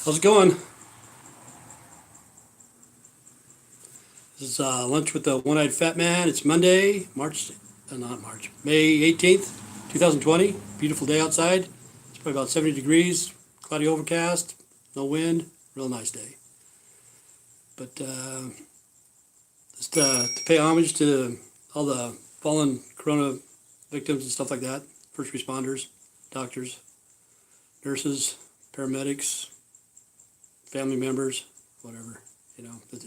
How's it going? This is lunch with the one-eyed fat man. It's Monday, not March, May 18th, 2020. Beautiful day outside. It's probably about 70 degrees, cloudy overcast, no wind, real nice day. But just to pay homage to all the fallen corona victims and stuff like that, first responders, doctors, nurses, paramedics, family members, whatever.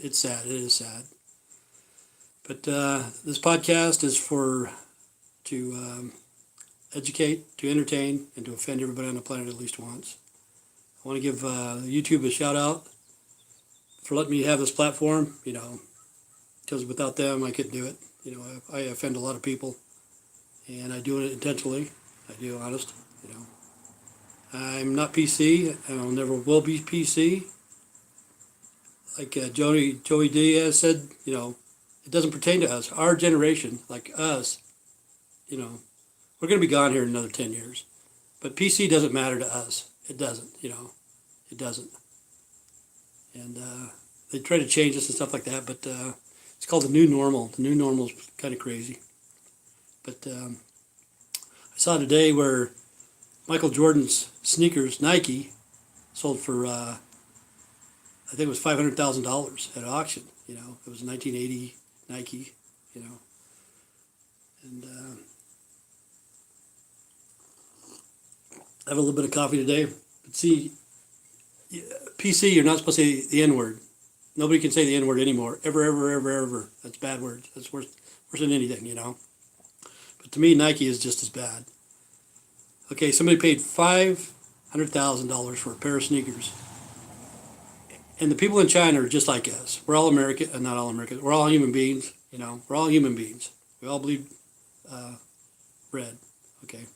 It's sad. It is sad. But this podcast is to educate, to entertain, and to offend everybody on the planet at least once. I want to give YouTube a shout out for letting me have this platform. Because without them, I couldn't do it. I offend a lot of people, and I do it intentionally. I do, honest. I'm not PC. I never will be PC. Like Joey Diaz said, it doesn't pertain to us. Our generation, like us, we're going to be gone here in another 10 years. But PC doesn't matter to us. It doesn't, it doesn't. And they try to change us and stuff like that, but it's called the new normal. The new normal is kind of crazy. But I saw today where Michael Jordan's sneakers, Nike, sold for, I think it was $500,000 at auction. It was 1980 Nike, and I have a little bit of coffee today. But see, PC, you're not supposed to say the N-word. Nobody can say the N-word anymore. Ever. That's bad words. That's worse than anything, But to me, Nike is just as bad. Okay, somebody paid $500,000 for a pair of sneakers. And the people in China are just like us. We're all American, not all Americans. We're all human beings, We're all human beings. We all bleed red, okay?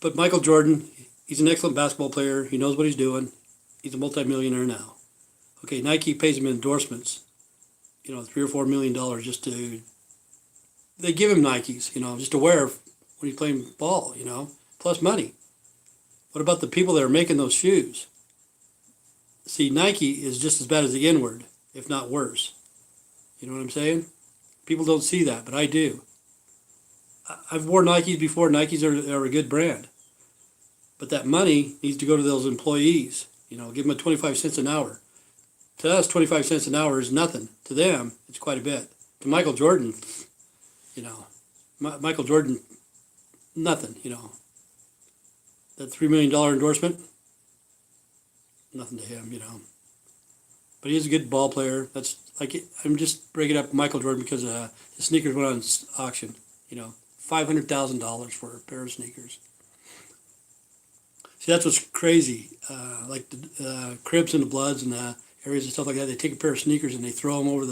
But Michael Jordan, he's an excellent basketball player. He knows what he's doing. He's a multimillionaire now. Okay, Nike pays him endorsements, $3 or $4 million just to... They give him Nikes, just to wear when he's playing ball, plus money. What about the people that are making those shoes? See, Nike is just as bad as the N-word, if not worse. You know what I'm saying? People don't see that, but I do. I've worn Nikes before. Nikes are a good brand. But that money needs to go to those employees. Give them a 25 cents an hour. To us, 25 cents an hour is nothing. To them, it's quite a bit. To Michael Jordan, Michael Jordan, nothing, That $3 million endorsement, nothing to him, But he's a good ball player. That's like, I'm just breaking up Michael Jordan because his sneakers went on auction. $500,000 for a pair of sneakers. See, that's what's crazy. Like the Crips and the Bloods and the areas and stuff like that, they take a pair of sneakers and they throw them over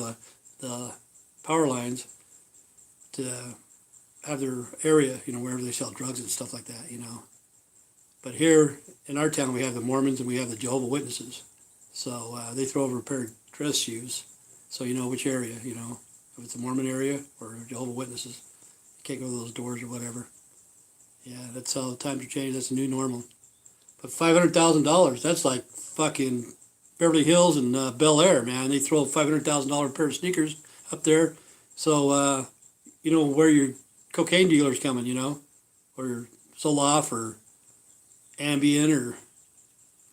the power lines to have their area, wherever they sell drugs and stuff like that, But here in our town, we have the Mormons and we have the Jehovah's Witnesses. So they throw over a pair of dress shoes. So you know which area, if it's the Mormon area or Jehovah's Witnesses. You can't go to those doors or whatever. Yeah, that's how the times are changing. That's the new normal. But $500,000, that's like fucking Beverly Hills and Bel Air, man. They throw a $500,000 pair of sneakers up there. So, where your cocaine dealer's coming, or your Zoloft or Ambien or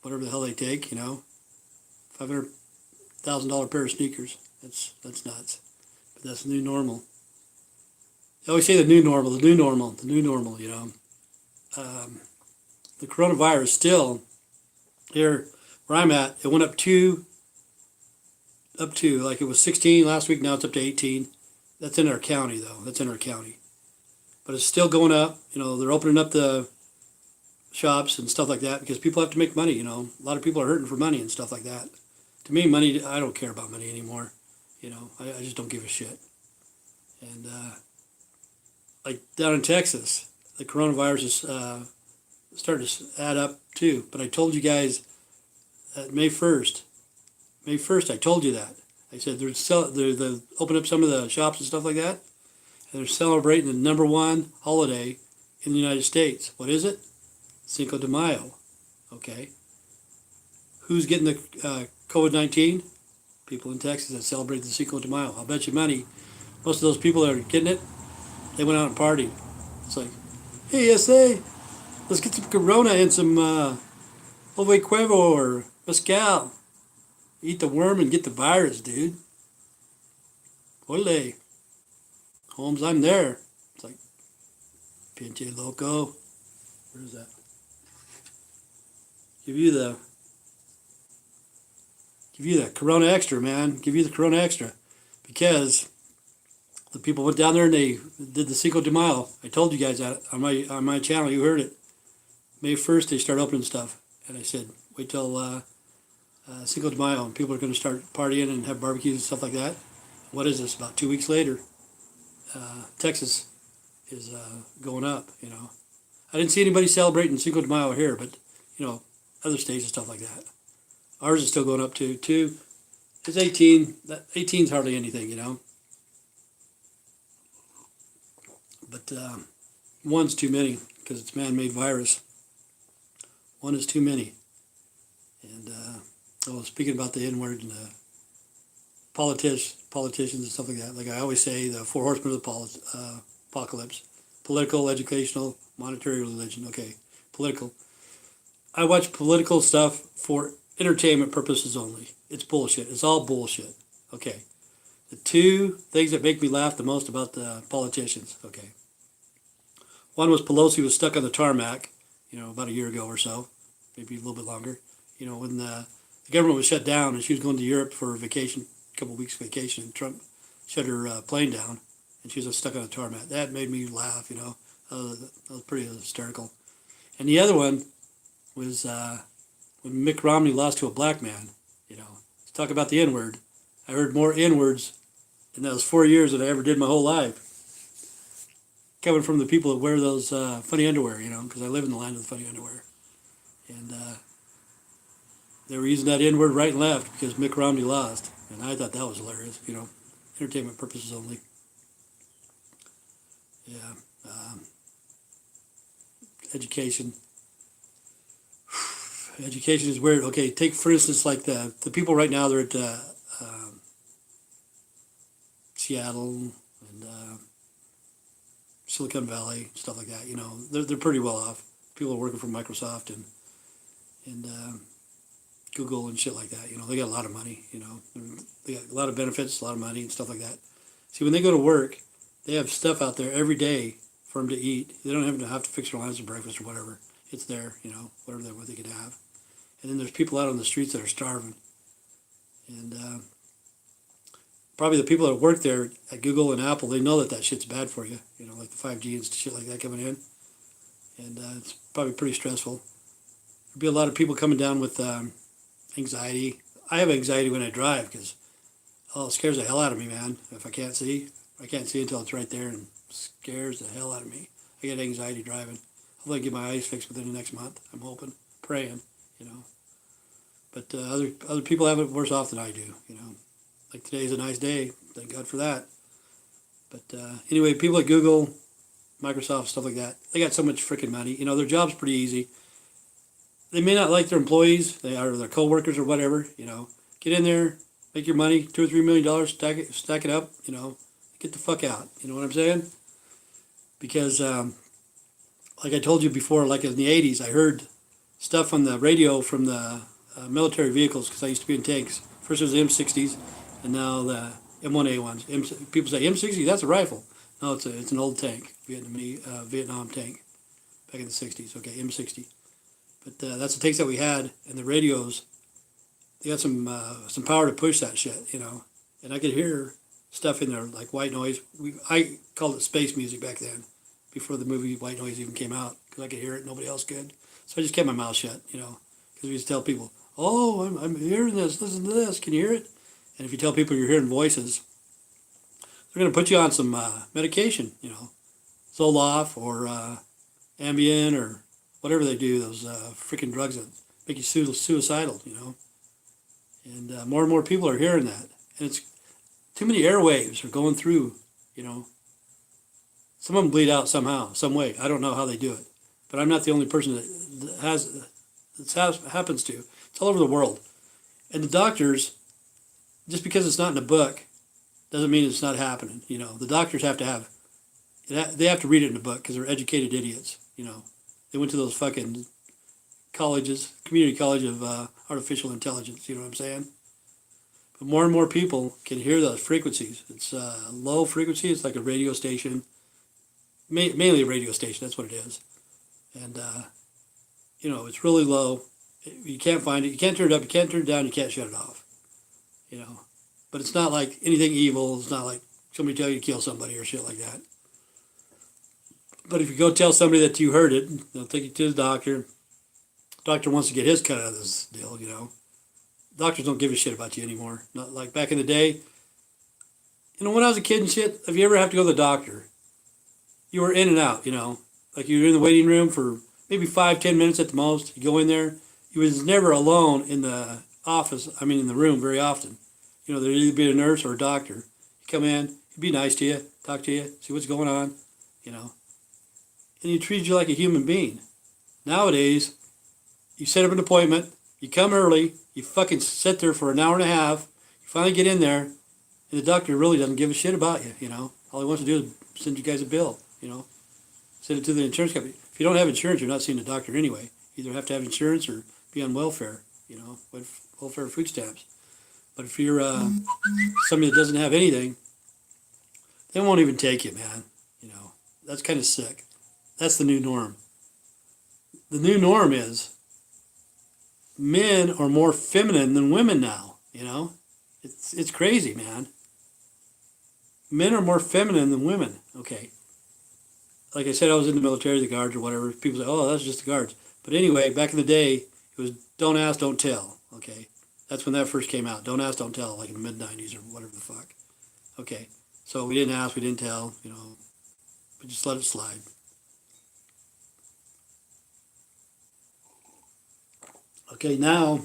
whatever the hell they take, $500,000 pair of sneakers. That's nuts. But that's the new normal. They always say the new normal. The coronavirus still here where I'm at. It went up to like it was 16 last week. Now it's up to 18. That's in our county though. But it's still going up. They're opening up the shops and stuff like that because people have to make money. A lot of people are hurting for money and stuff like that. To me, money, I don't care about money anymore. I just don't give a shit. And like down in Texas, the coronavirus is starting to add up too. But I told you guys that May 1st, I told you that. I said they're open up some of the shops and stuff like that, and they're celebrating the number one holiday in the United States. What is it? Cinco de Mayo. Okay. Who's getting the COVID-19? People in Texas that celebrate the Cinco de Mayo. I'll bet you money, most of those people that are getting it, they went out and partied. It's like, hey, SA, let's get some Corona and some Ove Cuevo or Mescal. Eat the worm and get the virus, dude. Ole. Holmes, I'm there. It's like, pinche loco. Where is that? Give you the Corona Extra, man. Give you the Corona Extra. Because the people went down there and they did the Cinco de Mayo. I told you guys that on my channel. You heard it. May 1st, they start opening stuff. And I said, wait till Cinco de Mayo, and people are going to start partying and have barbecues and stuff like that. What is this? About 2 weeks later, Texas is going up, you know. I didn't see anybody celebrating Cinco de Mayo here, but, you know, other states and stuff like that. Ours is still going up too. It's 18. 18 is hardly anything, you know. But one's too many because it's man-made virus. One is too many. And speaking about the N-word and the politicians and stuff like that, like I always say, the four horsemen of the apocalypse: political, educational, monetary, religion. Okay, political. I watch political stuff for entertainment purposes only. It's bullshit. It's all bullshit. Okay. The two things that make me laugh the most about the politicians, okay. One was Pelosi was stuck on the tarmac, you know, about a year ago or so, maybe a little bit longer, you know, when the government was shut down and she was going to Europe for a vacation, a couple of weeks vacation, and Trump shut her plane down and she was stuck on the tarmac. That made me laugh, you know. That was pretty hysterical. And the other one was when Mitt Romney lost to a black man, you know. Let's talk about the N-word. I heard more N-words in those 4 years than I ever did in my whole life. Coming from the people that wear those funny underwear, you know, because I live in the land of the funny underwear. And they were using that N-word right and left because Mitt Romney lost. And I thought that was hilarious, you know, entertainment purposes only. Yeah. Education. Education is weird. Okay, take for instance like the people right now, they're at Seattle and Silicon Valley, stuff like that. You know, they're pretty well off. People are working for Microsoft and Google and shit like that. You know, they got a lot of money. You know, they got a lot of benefits, a lot of money and stuff like that. See, when they go to work, they have stuff out there every day for them to eat. They don't even have to fix their lunch or breakfast or whatever. It's there, you know, what they could have. And then there's people out on the streets that are starving. And probably the people that work there at Google and Apple, they know that shit's bad for you. You know, like the 5G and shit like that coming in. And it's probably pretty stressful. There'll be a lot of people coming down with anxiety. I have anxiety when I drive because, it scares the hell out of me, man. If I can't see until it's right there and it scares the hell out of me. I get anxiety driving. Hopefully I get my eyes fixed within the next month. I'm hoping, praying, you know. But other people have it worse off than I do, you know. Like today's a nice day. Thank God for that. But anyway, people at Google, Microsoft, stuff like that, they got so much freaking money. You know, their job's pretty easy. They may not like their employees, or their coworkers or whatever, you know. Get in there, make your money, $2 or $3 million, stack it up, you know. Get the fuck out. You know what I'm saying? Because like I told you before, like in the 80s, I heard stuff on the radio from the military vehicles because I used to be in tanks. First it was the M60s, and now the M1A1s. People say, M60, that's a rifle. No, it's an old tank, Vietnam tank, back in the 60s. Okay, M60. But that's the tanks that we had, and the radios, they got some power to push that shit, you know. And I could hear stuff in there like white noise. I called it space music back then, before the movie White Noise even came out, because I could hear it, nobody else could. So I just kept my mouth shut, you know, because we used to tell people, oh, I'm hearing this, listen to this, can you hear it? And if you tell people you're hearing voices, they're going to put you on some medication, you know, Zoloft or Ambien or whatever they do, those freaking drugs that make you suicidal, you know. And more people are hearing that. And it's too many airwaves are going through, you know. Some of them bleed out somehow, some way. I don't know how they do it. But I'm not the only person that has happens to. It's all over the world. And the doctors, just because it's not in a book, doesn't mean it's not happening. The doctors have to have, they have to read it in a book because they're educated idiots. They went to those fucking colleges, community college of artificial intelligence. You know what I'm saying? But more and more people can hear those frequencies. It's low frequency. It's like a radio station, mainly a radio station. That's what it is. And it's really low. You can't find it. You can't turn it up. You can't turn it down. You can't shut it off. But it's not like anything evil. It's not like somebody tell you to kill somebody or shit like that. But if you go tell somebody that you heard it, they'll take you to the doctor. Doctor wants to get his cut out of this deal. Doctors don't give a shit about you anymore. Not like back in the day. When I was a kid and shit, if you ever have to go to the doctor, you were in and out. Like you were in the waiting room for maybe 5-10 minutes at the most. You go in there. You was never alone in the office. I mean, in the room very often. There'd either be a nurse or a doctor. You come in, he'd be nice to you, talk to you, see what's going on, and he treats you like a human being. Nowadays, you set up an appointment, you come early, you fucking sit there for an hour and a half, you finally get in there, and the doctor really doesn't give a shit about you, All he wants to do is send you guys a bill, Send it to the insurance company. If you don't have insurance, you're not seeing a doctor anyway. You either have to have insurance or be on welfare, welfare food stamps. But if you're somebody that doesn't have anything, they won't even take you, man. That's kind of sick. That's the new norm. The new norm is men are more feminine than women now. It's crazy, man. Men are more feminine than women. Okay. Like I said, I was in the military, the guards or whatever. People say, oh, that's just the guards. But anyway, back in the day, it was don't ask, don't tell. Okay. That's when that first came out. Don't ask, don't tell, like in the mid-90s or whatever the fuck. Okay. So we didn't ask, we didn't tell, we just let it slide. Okay, now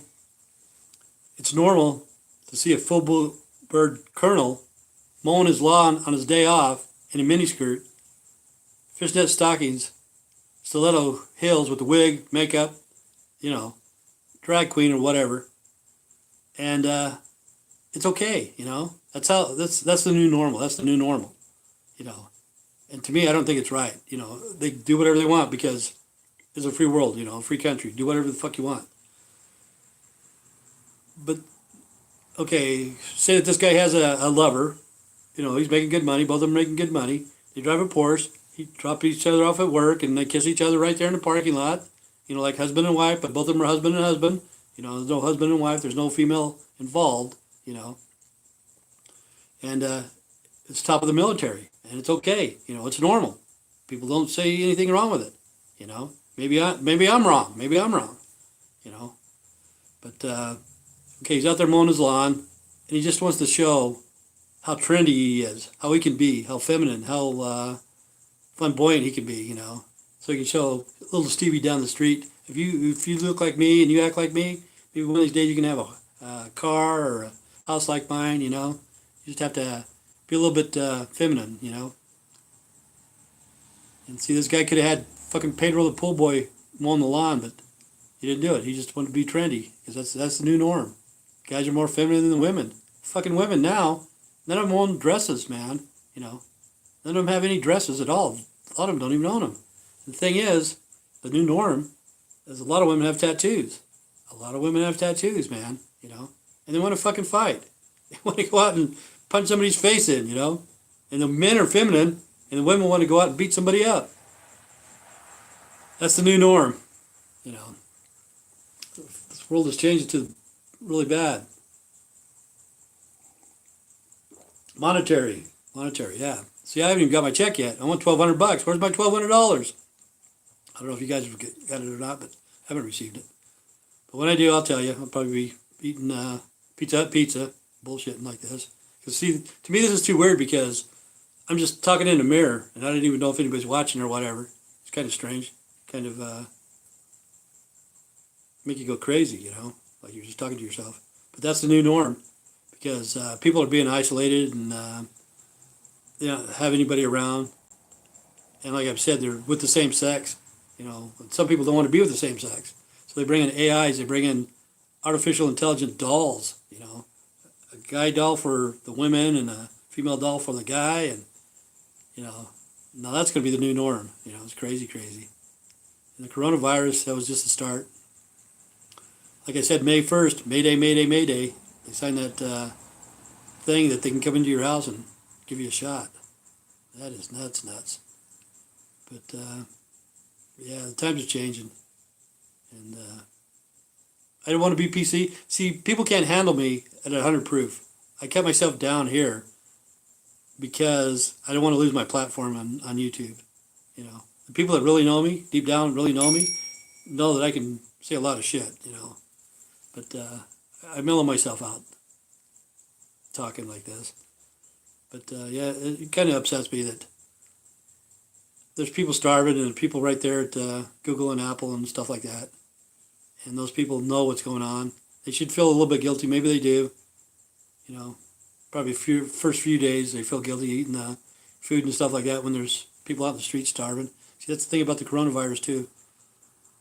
it's normal to see a full-bird colonel mowing his lawn on his day off in a miniskirt, fishnet stockings, stiletto heels with the wig, makeup, drag queen or whatever. And it's okay, That's the new normal. That's the new normal, And to me, I don't think it's right. They do whatever they want because it's a free world, a free country. Do whatever the fuck you want. But okay, say that this guy has a lover. He's making good money. Both of them are making good money. They drive a Porsche. He drop each other off at work, and they kiss each other right there in the parking lot. Like husband and wife, but both of them are husband and husband. There's no husband and wife. There's no female involved, And it's top of the military, and it's okay. It's normal. People don't say anything wrong with it. Maybe I'm wrong. Maybe I'm wrong. But okay, he's out there mowing his lawn, and he just wants to show how trendy he is, how he can be, how feminine, how flamboyant he can be. So he can show little Stevie down the street. If you look like me and you act like me, maybe one of these days you can have a car or a house like mine. You just have to be a little bit feminine. And see, this guy could have had fucking Pedro the pool boy mowing the lawn, but he didn't do it. He just wanted to be trendy because that's the new norm. Guys are more feminine than women. Fucking women now, none of them own dresses, man. None of them have any dresses at all. A lot of them don't even own them. The thing is, the new norm is a lot of women have tattoos. A lot of women have tattoos, man. And they want to fucking fight. They want to go out and punch somebody's face in, And the men are feminine, and the women want to go out and beat somebody up. That's the new norm, This world has changed to really bad. Monetary, yeah. See, I haven't even got my check yet. I want $1,200. Where's my $1,200? I don't know if you guys have got it or not, but I haven't received it. But when I do, I'll tell you. I'll probably be eating pizza, bullshitting like this. Because see, to me, this is too weird because I'm just talking in a mirror, and I don't even know if anybody's watching or whatever. It's kind of strange. Kind of make you go crazy, like you're just talking to yourself. But that's the new norm because people are being isolated and they don't have anybody around. And like I've said, they're with the same sex. Some people don't want to be with the same sex. So they bring in AIs, they bring in artificial intelligent dolls, you know, a guy doll for the women and a female doll for the guy, and you know, now that's going to be the new norm. You know, it's crazy, crazy. And the coronavirus, that was just the start. Like I said, May 1st, Mayday, Mayday, Mayday. They signed that thing that they can come into your house and give you a shot. That is nuts, nuts. But yeah, the times are changing, and I don't want to be PC. See, people can't handle me at 100 proof. I kept myself down here because I don't want to lose my platform on YouTube. You know, the people that really know me, deep down, really know me, know that I can say a lot of shit. You know, but I mellow myself out talking like this. But yeah, it kind of upsets me that there's people starving and people right there at Google and Apple and stuff like that. And those people know what's going on. They should feel a little bit guilty. Maybe they do. You know, probably first few days they feel guilty eating the food and stuff like that when there's people out in the street starving. See, that's the thing about the coronavirus too.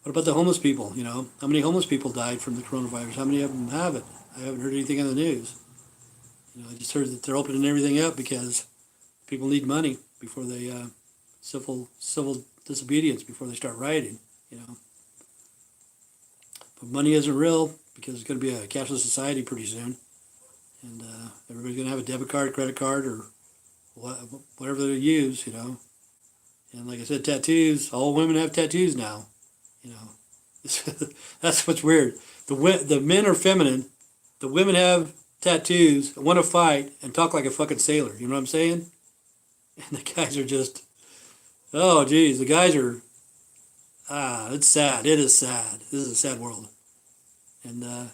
What about the homeless people? You know, how many homeless people died from the coronavirus? How many of them have it? I haven't heard anything on the news. You know, I just heard that they're opening everything up because people need money before they civil disobedience before they start rioting. You know, but money isn't real because it's going to be a cashless society pretty soon, and everybody's going to have a debit card, credit card, or whatever they use. You know, and like I said, tattoos. All women have tattoos now. You know, that's what's weird. The men are feminine. The women have tattoos, want to fight, and talk like a fucking sailor. You know what I'm saying? And the guys are just, oh, geez, the guys are, it's sad. It is sad. This is a sad world. And I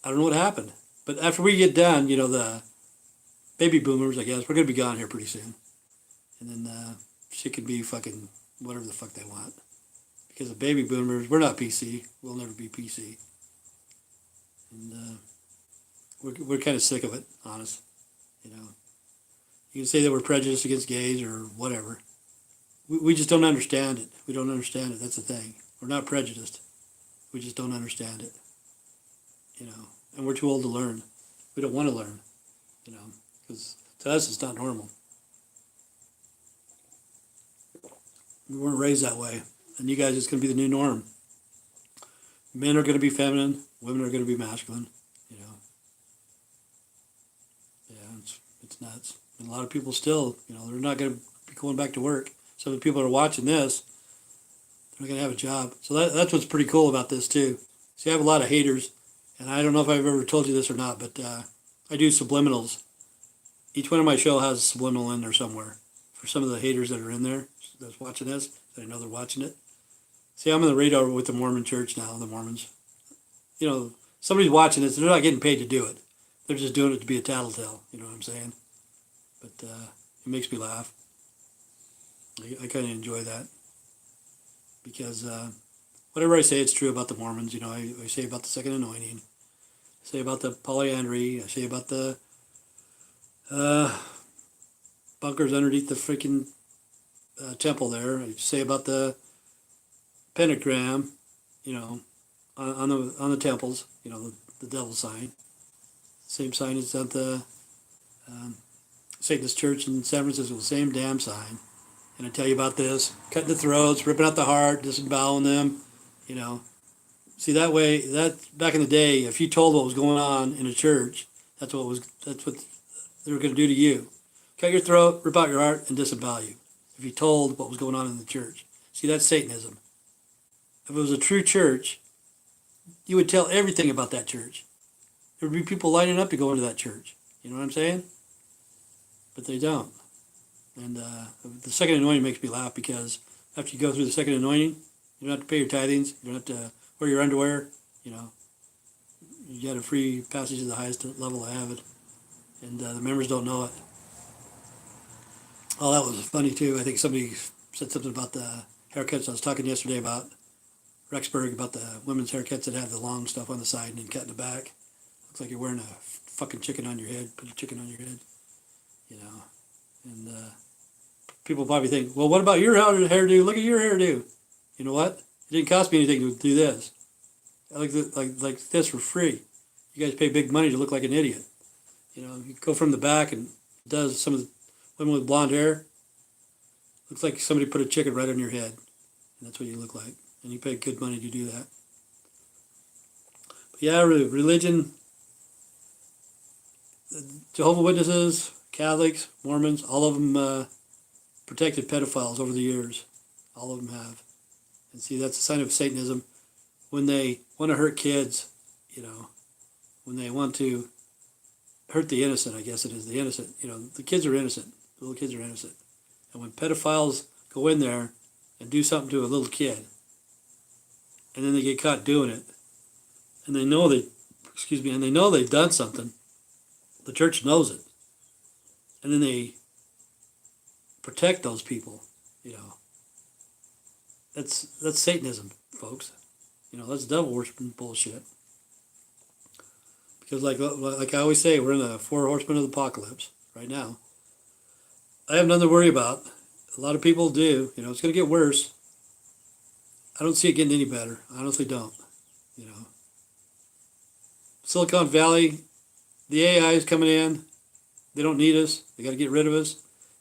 don't know what happened. But after we get done, you know, the baby boomers, I guess, we're going to be gone here pretty soon. And then shit can be fucking whatever the fuck they want. Because the baby boomers, we're not PC. We'll never be PC. And we're kind of sick of it, honest. You know, you can say that we're prejudiced against gays or whatever. We just don't understand it. We don't understand it. That's the thing. We're not prejudiced. We just don't understand it. You know, and we're too old to learn. We don't want to learn. You know, because to us it's not normal. We weren't raised that way. And you guys, it's going to be the new norm. Men are going to be feminine. Women are going to be masculine. You know. Yeah, it's nuts. And a lot of people still, you know, they're not going to be going back to work. Some of the people that are watching this, they're not going to have a job. So that's what's pretty cool about this too. See, I have a lot of haters, and I don't know if I've ever told you this or not, but I do subliminals. Each one of my show has a subliminal in there somewhere. For some of the haters that are in there, that's watching this, that I know they're watching it. See, I'm on the radar with the Mormon church now, the Mormons. You know, somebody's watching this, they're not getting paid to do it. They're just doing it to be a tattletale, you know what I'm saying? But it makes me laugh. I kind of enjoy that. Because whatever I say, it's true about the Mormons. You know, I say about the second anointing. I say about the polyandry. I say about the bunkers underneath the freaking temple there. I say about the pentagram, you know, on the temples, you know, the devil sign. Same sign as at the Satanist Church in San Francisco, the same damn sign. And I tell you about this, cutting the throats, ripping out the heart, disemboweling them, you know. See, that way, that back in the day, if you told what was going on in a church, that's what they were going to do to you. Cut your throat, rip out your heart, and disembowel you. If you told what was going on in the church. See, that's Satanism. If it was a true church, you would tell everything about that church. There would be people lining up to go into that church. You know what I'm saying? But they don't. And the second anointing makes me laugh because after you go through the second anointing, you don't have to pay your tithings. You don't have to wear your underwear. You know, you get a free passage to the highest level of heaven. And the members don't know it. Oh, that was funny too. I think somebody said something about the haircuts. I was talking yesterday about Rexburg, about the women's haircuts that have the long stuff on the side and then cut in the back. Looks like you're wearing a fucking chicken on your head. Put a chicken on your head. You know. And people probably think, well, what about your hairdo? Look at your hairdo. You know what? It didn't cost me anything to do this. I like this for free. You guys pay big money to look like an idiot. You know, you go from the back and it does some of the women with blonde hair. Looks like somebody put a chicken right on your head. And that's what you look like. And you pay good money to do that. But yeah, religion, Jehovah's Witnesses, Catholics, Mormons, all of them protected pedophiles over the years. All of them have. And see, that's a sign of Satanism. When they want to hurt kids, you know, when they want to hurt the innocent, I guess it is, the innocent. You know, the kids are innocent. The little kids are innocent. And when pedophiles go in there and do something to a little kid, and then they get caught doing it, and they know and they know they've done something, the church knows it, and then they protect those people, you know. That's Satanism, folks. You know, that's devil worshiping bullshit. Because like I always say, we're in the 4 horsemen of the apocalypse right now. I have nothing to worry about. A lot of people do. You know, it's going to get worse. I don't see it getting any better. I honestly don't. You know, Silicon Valley, the AI is coming in. They don't need us. They got to get rid of us.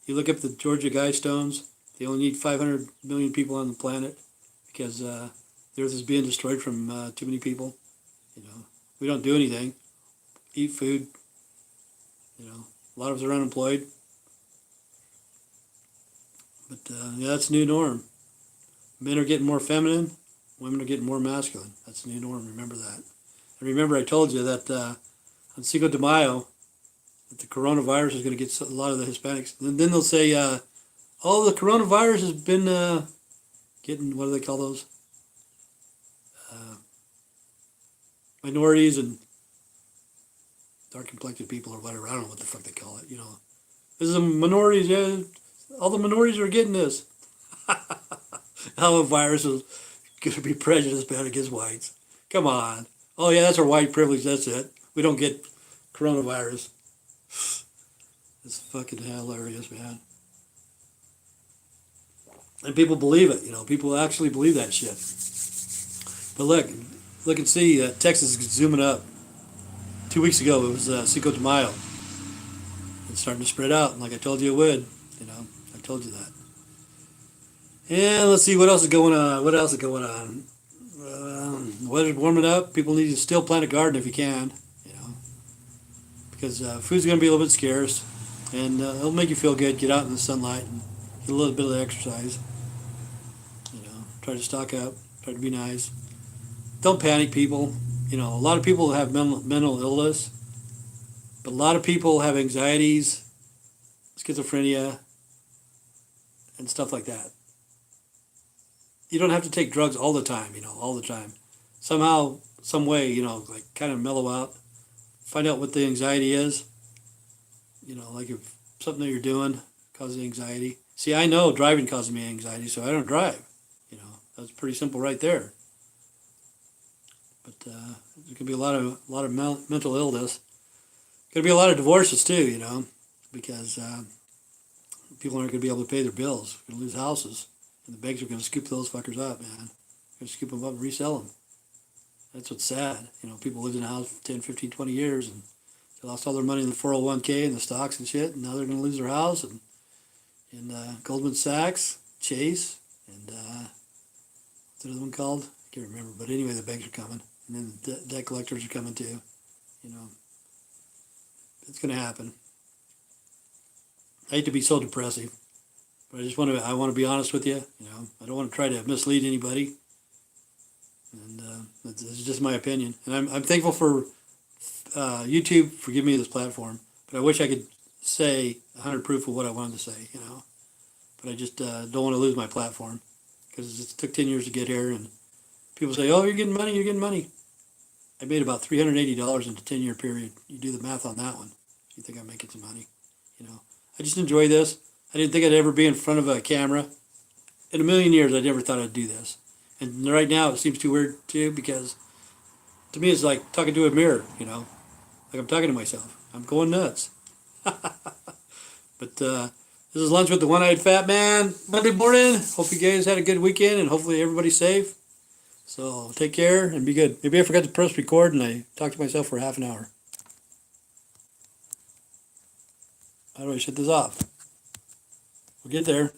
You look up the Georgia Guidestones. They only need 500 million people on the planet because the Earth is being destroyed from too many people. You know, we don't do anything. Eat food. You know, a lot of us are unemployed. But yeah, that's the new norm. Men are getting more feminine. Women are getting more masculine. That's the new norm. Remember that. And remember, I told you that on Cinco de Mayo, that the coronavirus is going to get a lot of the Hispanics. And then they'll say, oh, the coronavirus has been getting, what do they call those? Minorities and dark-complected people or whatever. I don't know what the fuck they call it, you know. This is a minorities, yeah. All the minorities are getting this. How a virus is going to be prejudiced bad against whites. Come on. Oh, yeah, that's our white privilege. That's it. We don't get coronavirus. It's fucking hilarious, man. And people believe it, you know. People actually believe that shit. But look and see. Texas is zooming up. 2 weeks ago, it was Cinco de Mayo. It's starting to spread out, like I told you it would. You know, I told you that. And let's see what else is going on. What else is going on? The weather's warming up. People need to still plant a garden if you can. You know, because food's going to be a little bit scarce, and it'll make you feel good. Get out in the sunlight and get a little bit of exercise. You know, try to stock up. Try to be nice. Don't panic, people. You know, a lot of people have mental illness, but a lot of people have anxieties, schizophrenia, and stuff like that. You don't have to take drugs all the time, you know, all the time. Somehow, some way, you know, like kind of mellow out, find out what the anxiety is. You know, like if something that you're doing causes anxiety. See, I know driving causes me anxiety, so I don't drive. You know, that's pretty simple right there. But there could be a lot of mental illness. Could be a lot of divorces too, you know, because people aren't going to be able to pay their bills. They're going to lose houses. And the banks are going to scoop those fuckers up, man. They're going to scoop them up and resell them. That's what's sad. You know, people lived in a house for 10, 15, 20 years and they lost all their money in the 401k and the stocks and shit, and now they're going to lose their house. And Goldman Sachs, Chase, and what's the other one called? I can't remember. But anyway, the banks are coming. And then the debt collectors are coming too. You know, it's going to happen. I hate to be so depressive. But I want to be honest with you. You know, I don't want to try to mislead anybody, and this is just my opinion. And I'm thankful for YouTube for giving me this platform. But I wish I could say 100 proof of what I wanted to say. You know, but I just don't want to lose my platform because it took 10 years to get here. And people say, "Oh, you're getting money. You're getting money." I made about $380 in a 10-year period. You do the math on that one. You think I'm making some money? You know, I just enjoy this. I didn't think I'd ever be in front of a camera. In a million years, I never thought I'd do this. And right now, it seems too weird, too, because to me, it's like talking to a mirror, you know? Like I'm talking to myself. I'm going nuts. But this is Lunch with the One-Eyed Fat Man, Monday morning. Hope you guys had a good weekend, and hopefully everybody's safe. So take care and be good. Maybe I forgot to press record and I talked to myself for half an hour. How do I shut this off? We'll get there.